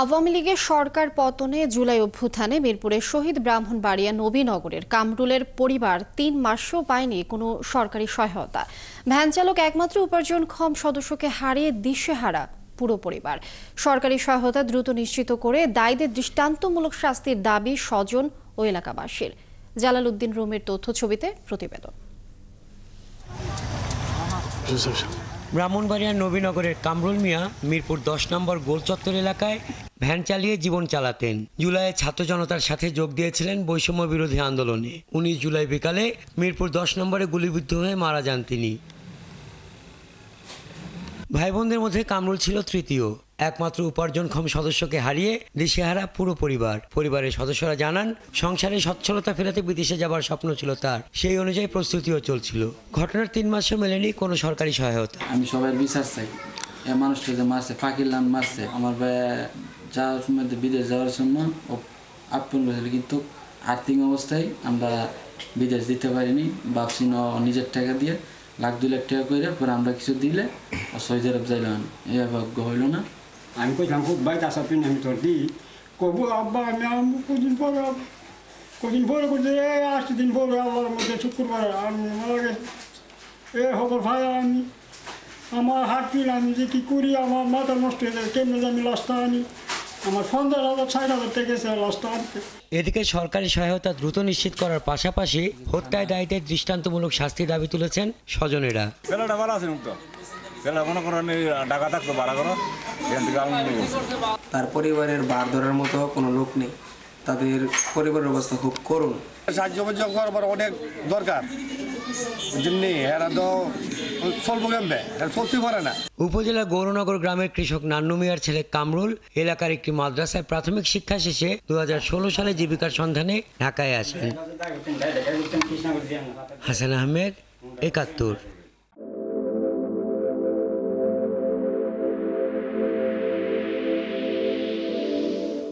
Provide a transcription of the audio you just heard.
আওয়ামী লীগের সরকার পতনে জুলাই অভ্যুত্থানে মিরপুরের শহীদ ব্রাহ্মণবাড়িয়া নবীনগরের কামরুলের পরিবার ৩ মাসও পায়নি কোনো সরকারি সহায়তা। ভ্যান চালক একমাত্র উপার্জনক্ষম সদস্যকে হারিয়ে দিশেহারা পুরো পরিবার। সরকারি সহায়তা দ্রুত নিশ্চিত করে দায়ীদের দৃষ্টান্তমূলক শাস্তির দাবি স্বজন ও এলাকাবাসীর। জালাল উদ্দিন রুমের তথ্য ছবিতে প্রতিবেদন। ব্রাহ্মণবাড়িয়ার নবীনগরের কামরুল মিয়া মিরপুর ১০ নম্বর গোল চত্বর এলাকায় ভ্যান চালিয়ে জীবন চালাতেন। জুলাইয়ে ছাত্র জনতার সাথে যোগ দিয়েছিলেন বৈষম্য বিরোধী আন্দোলনে। ১৯ জুলাই বিকালে মিরপুর ১০ নম্বরে গুলিবিদ্ধ হয়ে মারা যান তিনি। ভাই বোনদের মধ্যে কামরুল ছিল তৃতীয়। একমাত্র উপার্জনক্ষম সদস্যকে হারিয়ে দিশেহারা পুরো পরিবার। পরিবারের সদস্যরা জানান, সংসারে সচ্ছলতা ফেরাতে বিদেশে যাবার স্বপ্ন ছিল তার। সেই অনুযায়ী প্রস্তুতিও চলছিল। ঘটনার ৩ মাসও মেলেনি কোনো সরকারি সহায়তা। আমি সবার বিচার চাই। এই মানুষটা যে মারছে, ফাঁকির লান মারছে, আমার ভাই যাওয়ার সময় বিদেশ যাওয়ার জন্য আপন করেছিল, কিন্তু আর্থিক অবস্থায় আমরা বিদেশ দিতে পারিনি। ভাবছি নিজের টাকা দিয়ে ১,০০,০০০ লাখ টাকা করে পরে আমরা কিছু দিলে সৌদি আরব যাইলাম, এই ভাগ্য হইল না। আমি কইলাম খুব ভাই তার সাথে আমি তোর দিই কবু আব্বা আমি কদিন পরে করতে ৮ দিন পরে আল্লাহর মধ্যে শুক্রবার আমি মারা গেছি। খবর ভাই আমি আমার হাত পিল আমি যে কী করি, আমার মাথা নষ্ট হয়ে যায়। কেমন আমি লাশটা আনি, আমার ৫০,০০০ ৬০,০০০ টাকা লাশটা আনতে। এদিকে সরকারি সহায়তা দ্রুত নিশ্চিত করার পাশাপাশি হত্যায় দায়ীদের দৃষ্টান্তমূলক শাস্তির দাবি তুলেছেন স্বজনেরা। ছেলেটা ভালো আছে মুক্ত, ছেলেটা মনে করেন টাকা থাকতো ভাড়া করো, এখান থেকে তার পরিবারের বার ধরার মতো কোনো লোক নেই। তাদের পরিবারের অবস্থা খুব করুণ। সাহায্য করবার অনেক দরকার, যেমনি এরা তো চলবো কেমবে, চলতে পারে না। উপজেলা গৌরনগর গ্রামের কৃষক নান্নু মিয়ার ছেলে কামরুল এলাকার একটি মাদ্রাসায় প্রাথমিক শিক্ষা শেষে ২০১৬ সালে জীবিকার সন্ধানে ঢাকায় আসেন। হাসান আহমেদ, ৭১।